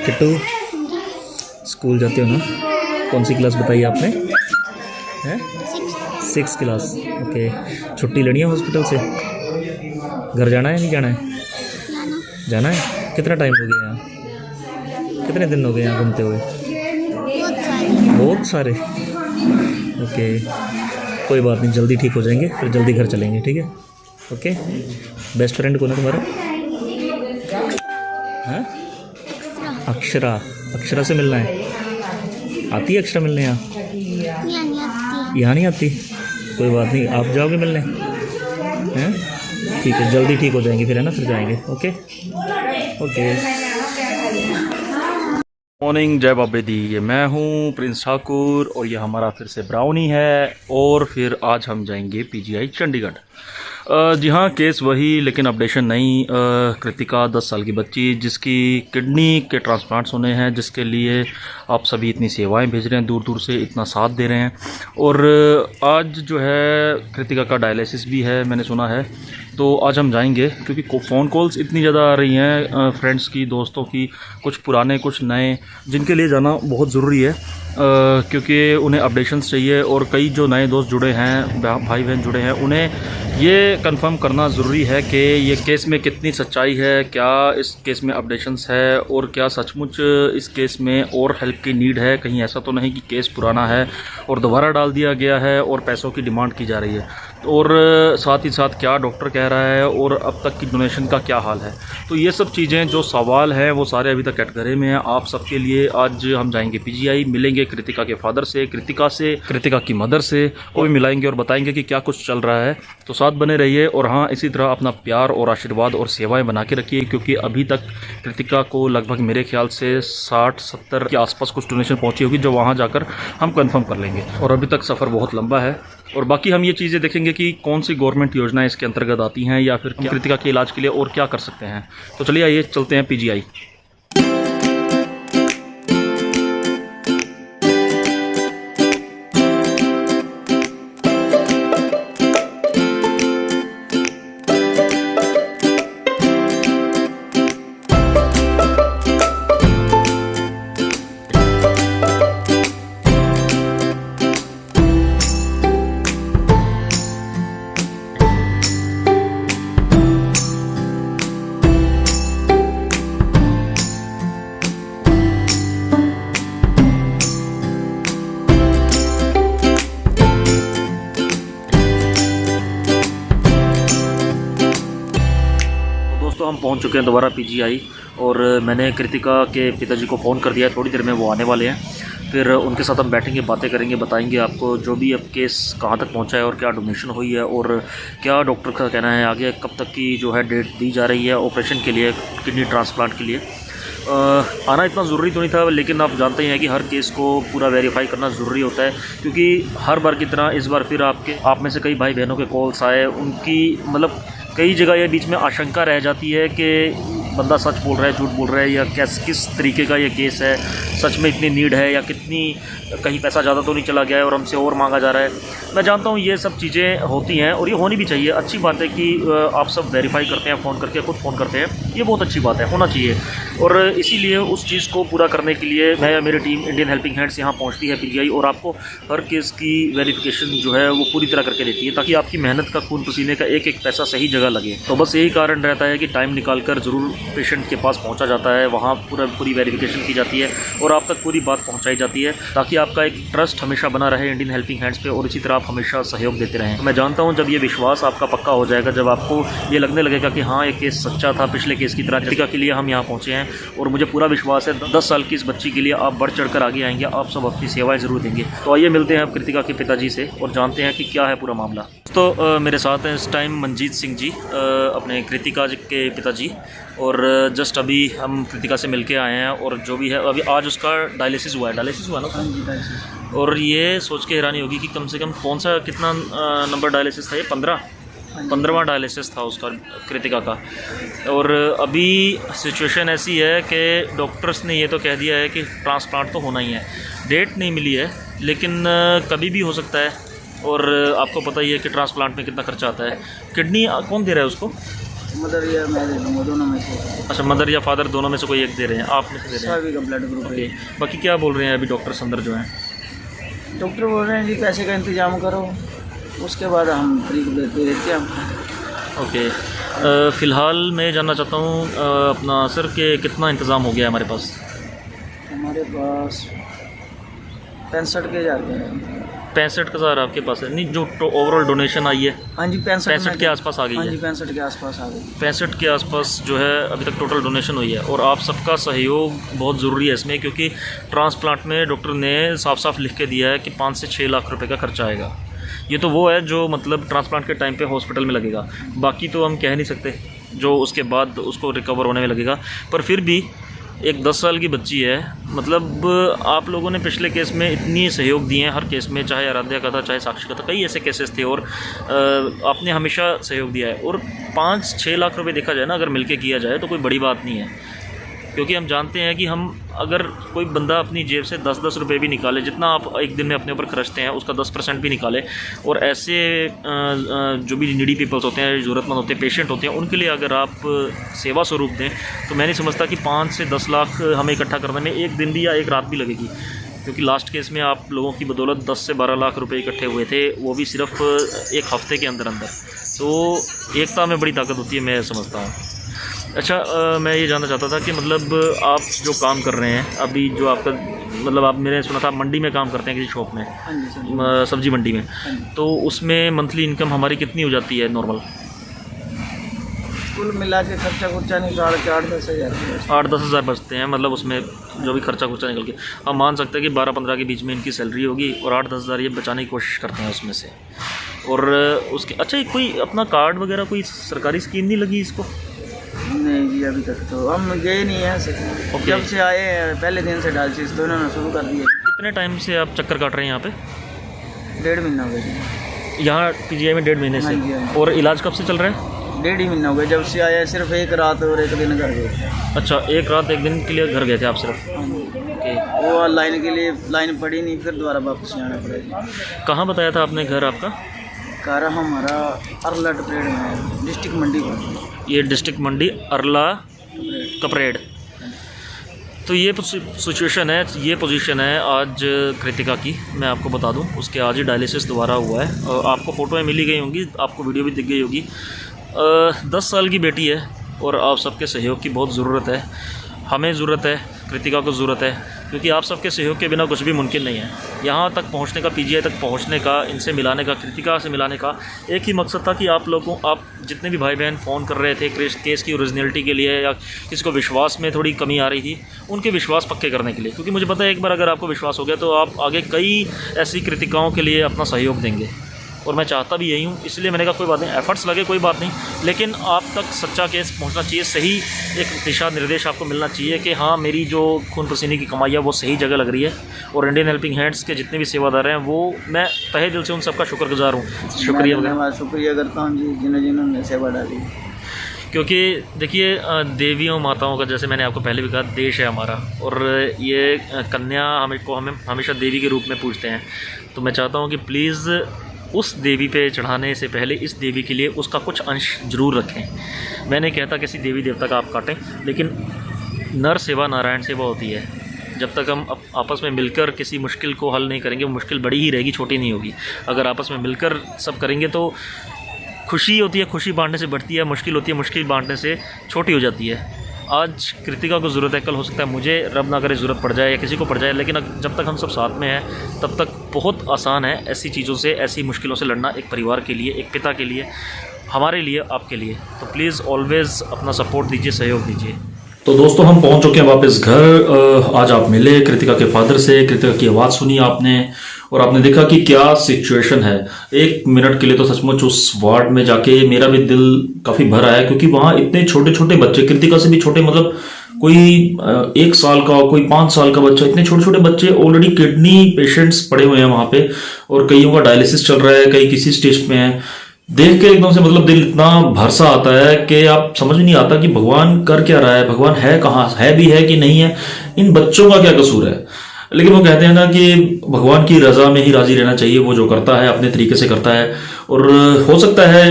Kittu school जाते हो ना? कौन सी क्लास बताई आपने? हैं? 6 क्लास। ओके, छुट्टी लेनी है हॉस्पिटल से? घर जाना है नहीं जाना है? जाना है। कितना टाइम हो गया यहाँ? कितने दिन हो गए यहाँ घूमते हुए? बहुत सारे। ओके, कोई बात नहीं, जल्दी ठीक हो जाएंगे, फिर जल्दी घर चलेंगे, ठीक है? ओके। बेस्ट फ्रेंड कौन है तुम्हारा? हैं? अक्षरा। अक्षरा से मिलना है? आती है अक्षरा मिलने यहाँ? यहाँ नहीं आती। कोई बात नहीं, आप जाओगे मिलने? हैं? ठीक है, जल्दी ठीक हो जाएंगे फिर, है ना? फिर जाएंगे। Okay okay. मॉर्निंग, जय बाबे दी। ये मैं हूँ प्रिंस ठाकुर और ये हमारा फिर से ब्राउनी है। और फिर आज हम जाएंगे पीजीआई चंडीगढ़। जी हाँ, केस वही, लेकिन अपडेशन नहीं। कृतिका 10 साल की बच्ची जिसकी किडनी के ट्रांसप्लांट्स होने हैं, जिसके लिए आप सभी इतनी सेवाएं भेज रहे हैं, दूर दूर से इतना साथ दे रहे हैं। और आज जो है कृतिका का डायलिसिस भी है, मैंने सुना है। तो आज हम जाएंगे क्योंकि फ़ोन कॉल्स इतनी ज़्यादा आ रही हैं फ्रेंड्स की, दोस्तों की, कुछ पुराने कुछ नए, जिनके लिए जाना बहुत ज़रूरी है क्योंकि उन्हें अपडेशंस चाहिए। और कई जो नए दोस्त जुड़े हैं, भाई बहन जुड़े हैं, उन्हें ये कंफर्म करना ज़रूरी है कि ये केस में कितनी सच्चाई है, क्या इस केस में अपडेशंस है और क्या सचमुच इस केस में और हेल्प की नीड है। कहीं ऐसा तो नहीं कि केस पुराना है और दोबारा डाल दिया गया है और पैसों की डिमांड की जा रही है। और साथ ही साथ क्या डॉक्टर कह रहा है और अब तक की डोनेशन का क्या हाल है। तो ये सब चीज़ें जो सवाल हैं वो सारे अभी तक कटघरे में हैं। आप सबके लिए आज हम जाएंगे पीजीआई, मिलेंगे कृतिका के फादर से, कृतिका की मदर से, वो भी मिलाएंगे और बताएंगे कि क्या कुछ चल रहा है। तो साथ बने रहिए। और हाँ, इसी तरह अपना प्यार और आशीर्वाद और सेवाएं बना के रखिए क्योंकि अभी तक कृतिका को लगभग मेरे ख्याल से 60-70 के आसपास कुछ डोनेशन पहुंची होगी, जो वहां जाकर हम कंफर्म कर लेंगे। और अभी तक सफ़र बहुत लंबा है और बाकी हम ये चीज़ें देखेंगे कि कौन सी गवर्नमेंट योजनाएं इसके अंतर्गत आती हैं या फिर कृतिका के इलाज के लिए और क्या कर सकते हैं। तो चलिए आइए चलते हैं पीजीआई। हम पहुंच चुके हैं दोबारा पीजीआई और मैंने कृतिका के पिताजी को फ़ोन कर दिया है, थोड़ी देर में वो आने वाले हैं। फिर उनके साथ हम बैठेंगे, बातें करेंगे, बताएंगे आपको जो भी अब केस कहां तक पहुंचा है और क्या डोनेशन हुई है और क्या डॉक्टर का कहना है, आगे कब तक की जो है डेट दी जा रही है ऑपरेशन के लिए, किडनी ट्रांसप्लांट के लिए। आना इतना ज़रूरी तो नहीं था, लेकिन आप जानते हैं कि हर केस को पूरा वेरीफाई करना ज़रूरी होता है क्योंकि हर बार की तरह इस बार फिर आप में से कई भाई बहनों के कॉल्स आए, उनकी मतलब कई जगह ये बीच में आशंका रह जाती है कि बंदा सच बोल रहा है, झूठ बोल रहा है, या किस तरीके का ये केस है, सच में इतनी नीड है या कितनी, कहीं पैसा ज़्यादा तो नहीं चला गया है और हमसे और मांगा जा रहा है। मैं जानता हूँ ये सब चीज़ें होती हैं और ये होनी भी चाहिए। अच्छी बात है कि आप सब वेरीफाई करते हैं, फ़ोन करके, खुद फ़ोन करते हैं, ये बहुत अच्छी बात है, होना चाहिए। और इसीलिए उस चीज़ को पूरा करने के लिए मैं या मेरी टीम इंडियन हेल्पिंग हैंड्स यहाँ पहुँचती है पीजीआई और आपको हर केस की वेरिफिकेशन जो है वो पूरी तरह करके देती है ताकि आपकी मेहनत का, खून पसीने का एक एक पैसा सही जगह लगे। तो बस यही कारण रहता है कि टाइम निकाल कर ज़रूर पेशेंट के पास पहुंचा जाता है, वहां पूरी वेरिफिकेशन की जाती है और आप तक पूरी बात पहुंचाई जाती है ताकि आपका एक ट्रस्ट हमेशा बना रहे इंडियन हेल्पिंग हैंड्स पे और इसी तरह आप हमेशा सहयोग देते रहें। मैं जानता हूं जब ये विश्वास आपका पक्का हो जाएगा, जब आपको ये लगने लगेगा कि हाँ, ये केस सच्चा था, पिछले केस की तरह, कृतिका के लिए हम यहाँ पहुँचे हैं और मुझे पूरा विश्वास है 10 साल की इस बच्ची के लिए आप बढ़ चढ़ कर आगे आएंगे, आप सब अपनी सेवाएँ ज़रूर देंगे। तो आइए मिलते हैं अब कृतिका के पिताजी से और जानते हैं कि क्या है पूरा मामला। तो मेरे साथ हैं इस टाइम मनजीत सिंह जी, अपने कृतिका के पिताजी, और जस्ट अभी हम कृतिका से मिलके आए हैं और जो भी है अभी आज उसका डायलिसिस हुआ ना। और ये सोच के हैरानी होगी कि कम से कम कितना नंबर डायलिसिस था, ये 15वां डायलिसिस था उसका, कृतिका का। और अभी सिचुएशन ऐसी है कि डॉक्टर्स ने ये तो कह दिया है कि ट्रांसप्लांट तो होना ही है, डेट नहीं मिली है लेकिन कभी भी हो सकता है। और आपको पता ही है कि ट्रांसप्लांट में कितना खर्चा आता है। किडनी कौन दे रहा है उसको? मदर या मैं दे दूँगा, दोनों में से। अच्छा, मदर या फादर दोनों में से कोई एक दे रहे हैं, आप में से दे रहे हैं? सभी का ब्लड ग्रुप ओके, है। बाकी क्या बोल रहे हैं अभी डॉक्टर अंदर जो हैं? डॉक्टर बोल रहे हैं जी पैसे का इंतजाम करो, उसके बाद हम फ्री देते रहते हैं आपको। ओके, फ़िलहाल मैं जानना चाहता हूँ अपना सर कि कितना इंतज़ाम हो गया है हमारे पास? हमारे पास 65,000 का है। 65,000 आपके पास है? नहीं, जो ओवरऑल डोनेशन आई है हाँ जी, 65 के आसपास आ गई हाँ है? जी, 65 के आसपास आ गई। 65 के आसपास जो है अभी तक टोटल डोनेशन हुई है, और आप सबका सहयोग बहुत ज़रूरी है इसमें, क्योंकि ट्रांसप्लांट में डॉक्टर ने साफ साफ लिख के दिया है कि 5 से 6 लाख रुपए का खर्चा आएगा। ये तो वो है जो मतलब ट्रांसप्लांट के टाइम पे हॉस्पिटल में लगेगा, बाकी तो हम कह नहीं सकते जो उसके बाद उसको रिकवर होने में लगेगा। पर फिर भी एक 10 साल की बच्ची है, मतलब आप लोगों ने पिछले केस में इतनी सहयोग दिए हैं, हर केस में, चाहे आराध्या का था, चाहे साक्षी का था, कई ऐसे केसेस थे, और आपने हमेशा सहयोग दिया है। और 5-6 लाख रुपए देखा जाए ना, अगर मिलके किया जाए तो कोई बड़ी बात नहीं है, क्योंकि हम जानते हैं कि हम अगर कोई बंदा अपनी जेब से 10-10 रुपये भी निकाले, जितना आप एक दिन में अपने ऊपर खर्चते हैं उसका 10% भी निकाले, और ऐसे जो भी नीडी पीपल्स होते हैं, ज़रूरतमंद होते हैं, पेशेंट होते हैं, उनके लिए अगर आप सेवा स्वरूप दें, तो मैं नहीं समझता कि 5 से 10 लाख हमें इकट्ठा करने में एक दिन भी या एक रात भी लगेगी। क्योंकि लास्ट केस में आप लोगों की बदौलत 10 से 12 लाख रुपए इकट्ठे हुए थे, वो भी सिर्फ एक हफ़्ते के अंदर अंदर। तो एकता में बड़ी ताकत होती है, मैं समझता हूँ। अच्छा, मैं ये जानना चाहता था कि मतलब आप जो काम कर रहे हैं अभी, जो आपका मतलब आप, मैंने सुना था मंडी में काम करते हैं किसी शॉप में, हाँ जी सर। सब्जी मंडी में, तो उसमें मंथली इनकम हमारी कितनी हो जाती है नॉर्मल? कुल मिला के खर्चा खुर्चा निकाल के 8-10 हज़ार 8-10 हज़ार बचते हैं, मतलब उसमें जो भी खर्चा खुर्चा निकल के हम मान सकते हैं कि 12-15 के बीच में इनकी सैलरी होगी, और 8-10 हज़ार ये बचाने की कोशिश करते हैं उसमें से। और उसके अच्छा, कोई अपना कार्ड वगैरह, कोई सरकारी स्कीम नहीं लगी इसको? नहीं जी, अभी तक तो हम गए नहीं हैं सर। ओके। जब से आए हैं पहले दिन से डायलिसिस तो इन्होंने शुरू कर दिया। कितने टाइम से आप चक्कर काट रहे हैं यहाँ पे? 1.5 महीना हो गया जी। यहाँ पीजीआई में 1.5 महीने से? हाँ जी, हाँ जी। और इलाज कब से चल रहा है? 1.5 ही महीना हो गया जब से आया, सिर्फ एक रात और एक दिन घर गए थे। अच्छा, एक रात एक दिन के लिए घर गए थे आप सिर्फ? हाँ जी। ओके, वो लाइन के लिए लाइन पड़ी नहीं, फिर दोबारा वापस आना पड़ेगा। कहाँ बताया था आपने घर आपका? कारा हमारा अरला टपरेड में है, डिस्ट्रिक्ट मंडी का। ये डिस्ट्रिक्ट मंडी अरला कपरेड। तो ये सिचुएशन है, ये पोजीशन है आज कृतिका की, मैं आपको बता दूं। उसके आज ही डायलिसिस दोबारा हुआ है, आपको फ़ोटोएं मिली गई होंगी, आपको वीडियो भी दिख गई होगी। 10 साल की बेटी है, और आप सबके सहयोग की बहुत ज़रूरत है, हमें ज़रूरत है, कृतिका को ज़रूरत है, क्योंकि आप सबके सहयोग के बिना कुछ भी मुमकिन नहीं है। यहाँ तक पहुँचने का, पीजीआई तक पहुँचने का, इनसे मिलाने का, कृतिका से मिलाने का एक ही मकसद था कि आप जितने भी भाई बहन फ़ोन कर रहे थे केस की ओरिजिनलिटी के लिए, या किसी को विश्वास में थोड़ी कमी आ रही थी, उनके विश्वास पक्के करने के लिए, क्योंकि मुझे पता है एक बार अगर आपको विश्वास हो गया तो आप आगे कई ऐसी कृतिकाओं के लिए अपना सहयोग देंगे, और मैं चाहता भी यही हूँ। इसलिए मैंने कहा कोई बात नहीं, एफर्ट्स लगे कोई बात नहीं, लेकिन आप तक सच्चा केस पहुँचना चाहिए, सही एक दिशा निर्देश आपको मिलना चाहिए कि हाँ, मेरी जो खून पसीने की कमाई है वो सही जगह लग रही है। और इंडियन हेल्पिंग हैंड्स के जितने भी सेवादार हैं, वो मैं तहे दिल से उन सबका शुक्रगुजार हूँ। शुक्रिया वगैरह, शुक्रिया करता हूँ जी जिन्होंने सेवा डाली। क्योंकि देखिए, देवियों माताओं का, जैसे मैंने आपको पहले भी कहा, देश है हमारा, और ये कन्या हमें हमेशा देवी के रूप में पूजते हैं। तो मैं चाहता हूँ कि प्लीज़ उस देवी पे चढ़ाने से पहले इस देवी के लिए उसका कुछ अंश ज़रूर रखें। मैं नहीं कहता किसी देवी देवता का आप काटें, लेकिन नर सेवा नारायण सेवा होती है। जब तक हम आपस में मिलकर किसी मुश्किल को हल नहीं करेंगे, वो मुश्किल बड़ी ही रहेगी, छोटी नहीं होगी। अगर आपस में मिलकर सब करेंगे तो खुशी होती है, खुशी बांटने से बढ़ती है, मुश्किल होती है, मुश्किल बांटने से छोटी हो जाती है। आज कृतिका को ज़रूरत है, कल हो सकता है मुझे, रब ना करे, ज़रूरत पड़ जाए या किसी को पड़ जाए, लेकिन जब तक हम सब साथ में हैं तब तक बहुत आसान है ऐसी चीज़ों से, ऐसी मुश्किलों से लड़ना, एक परिवार के लिए, एक पिता के लिए, हमारे लिए, आपके लिए। तो प्लीज़ ऑलवेज़ अपना सपोर्ट दीजिए, सहयोग दीजिए। तो दोस्तों, हम पहुंच चुके हैं वापस घर। आज आप मिले कृतिका के फादर से, कृतिका की आवाज़ सुनी आपने, और आपने देखा कि क्या सिचुएशन है। 1 मिनट के लिए तो सचमुच उस वार्ड में जाके मेरा भी दिल काफ़ी भर आया, क्योंकि वहाँ इतने छोटे छोटे बच्चे, कृतिका से भी छोटे, मतलब कोई 1 साल का, कोई 5 साल का बच्चा, इतने छोटे छोटे बच्चे, ऑलरेडी किडनी पेशेंट्स पड़े हुए हैं वहाँ पे, और कईयों का डायलिसिस चल रहा है, कई किसी स्टेज में है। देख के एकदम से मतलब दिल इतना भरसा आता है कि आप समझ में नहीं आता कि भगवान कर क्या रहा है, भगवान है कहाँ, है भी है कि नहीं है, इन बच्चों का क्या कसूर है। लेकिन वो कहते हैं ना कि भगवान की रजा में ही राजी रहना चाहिए, वो जो करता है अपने तरीके से करता है, और हो सकता है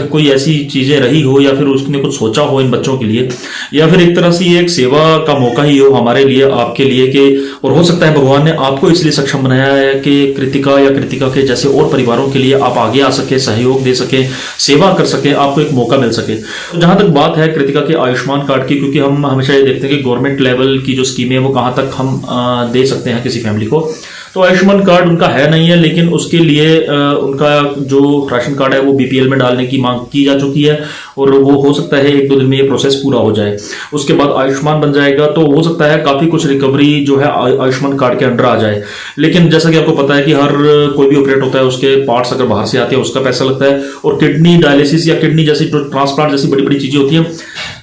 कोई ऐसी चीज़ें रही हो या फिर उसने कुछ सोचा हो इन बच्चों के लिए, या फिर एक तरह से ये एक सेवा का मौका ही हो हमारे लिए, आपके लिए कि, और हो सकता है भगवान ने आपको इसलिए सक्षम बनाया है कि कृतिका या कृतिका के जैसे और परिवारों के लिए आप आगे आ सके, सहयोग दे सके, सेवा कर सके, आपको एक मौका मिल सके। तो जहां तक बात है कृतिका के आयुष्मान कार्ड की, क्योंकि हम हमेशा ये देखते हैं कि गवर्नमेंट लेवल की जो स्कीमें है वो कहां तक हम दे सकते हैं किसी फैमिली को, तो आयुष्मान कार्ड उनका है नहीं है, लेकिन उसके लिए उनका जो राशन कार्ड है वो बीपीएल में डालने की मांग की जा चुकी है और वो हो सकता है 1-2 दिन में ये प्रोसेस पूरा हो जाए। उसके बाद आयुष्मान बन जाएगा, तो हो सकता है काफी कुछ रिकवरी जो है आयुष्मान कार्ड के अंडर आ जाए। लेकिन जैसा कि आपको पता है कि हर कोई भी ऑपरेट होता है उसके पार्ट्स अगर बाहर से आते हैं उसका पैसा लगता है, और किडनी डायलिसिस या किडनी जैसी ट्रांसप्लांट जैसी बड़ी बड़ी चीजें होती हैं,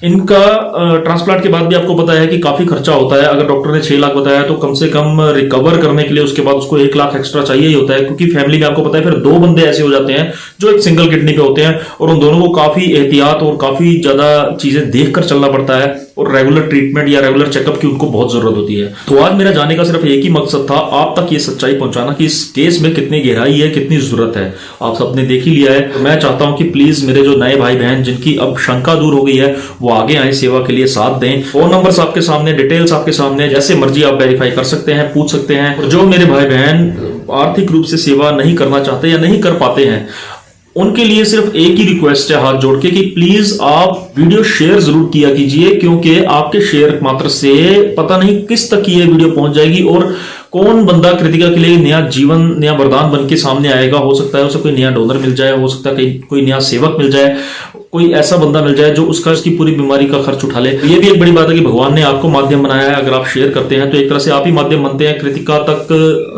इनका ट्रांसप्लांट के बाद भी आपको पता है कि काफी खर्चा होता है। अगर डॉक्टर ने 6 लाख बताया तो कम से कम रिकवर करने के लिए उसके बाद उसको 1 लाख एक्स्ट्रा चाहिए ही होता है, क्योंकि फैमिली में आपको पता है फिर 2 बंदे ऐसे हो जाते हैं जो एक सिंगल किडनी पे होते हैं और उन दोनों को काफी एहतियात और काफी ज्यादा चीजें देखकर चलना पड़ता है और रेगुलर ट्रीटमेंट या रेगुलर चेकअप की उनको बहुत जरूरत होती है। तो आज मेरा जाने का सिर्फ एक ही मकसद था, आप तक ये सच्चाई पहुंचाना कि इस केस में कितनी गहराई है, कितनी जरूरत है। आप सबने देख ही लिया है, तो मैं चाहता हूं कि प्लीज मेरे जो नए भाई बहन जिनकी अब शंका दूर हो गई है वो आगे आए, सेवा के लिए साथ दें। फोन नंबर्स आपके सामने, डिटेल्स आपके सामने, जैसे मर्जी आप वेरीफाई कर सकते हैं, पूछ सकते हैं। और जो मेरे भाई बहन आर्थिक रूप से सेवा नहीं करना चाहते या नहीं कर पाते हैं, उनके लिए सिर्फ एक ही रिक्वेस्ट है हाथ जोड़ के कि प्लीज आप वीडियो शेयर जरूर किया कीजिए, क्योंकि आपके शेयर मात्र से पता नहीं किस तक ये वीडियो पहुंच जाएगी और कौन बंदा कृतिका के लिए नया जीवन, नया वरदान बन के सामने आएगा। हो सकता है उसे कोई नया डोनर मिल जाए, हो सकता है कोई नया सेवक मिल जाए, कोई ऐसा बंदा मिल जाए जो उसकी पूरी बीमारी का खर्च उठा ले। ये भी एक बड़ी बात है कि भगवान ने आपको माध्यम बनाया है। अगर आप शेयर करते हैं तो एक तरह से आप ही माध्यम बनते हैं कृतिका तक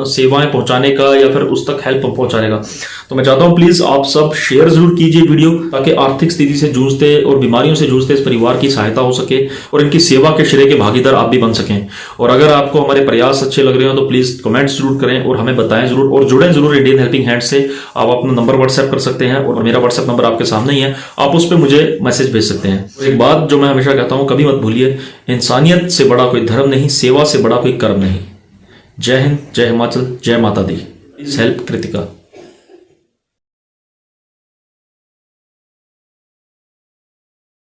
सेवाएं पहुंचाने का या फिर उस तक हेल्प पहुंचाने का। तो मैं चाहता हूं प्लीज आप सब शेयर जरूर कीजिए वीडियो, ताकि आर्थिक स्थिति से जूझते और बीमारियों से जूझते इस परिवार की सहायता हो सके और इनकी सेवा के श्रेय के भागीदार आप भी बन सकें। और अगर आपको हमारे प्रयास अच्छे लग रहे हो तो प्लीज कमेंट्स जरूर करें और हमें बताएं जरूर, और जुड़ें जरूर इंडियन हेल्पिंग हैंड से। आप अपना नंबर व्हाट्सएप कर सकते हैं और मेरा व्हाट्सएप नंबर आपके सामने ही है, आप उस पर मुझे मैसेज भेज सकते हैं। एक बात जो मैं हमेशा कहता हूं, कभी मत भूलिए, इंसानियत से बड़ा कोई धर्म नहीं, सेवा से बड़ा कोई कर्म नहीं। जय हिंद, जय हिमाचल, जय माता दी। Please help Kritika.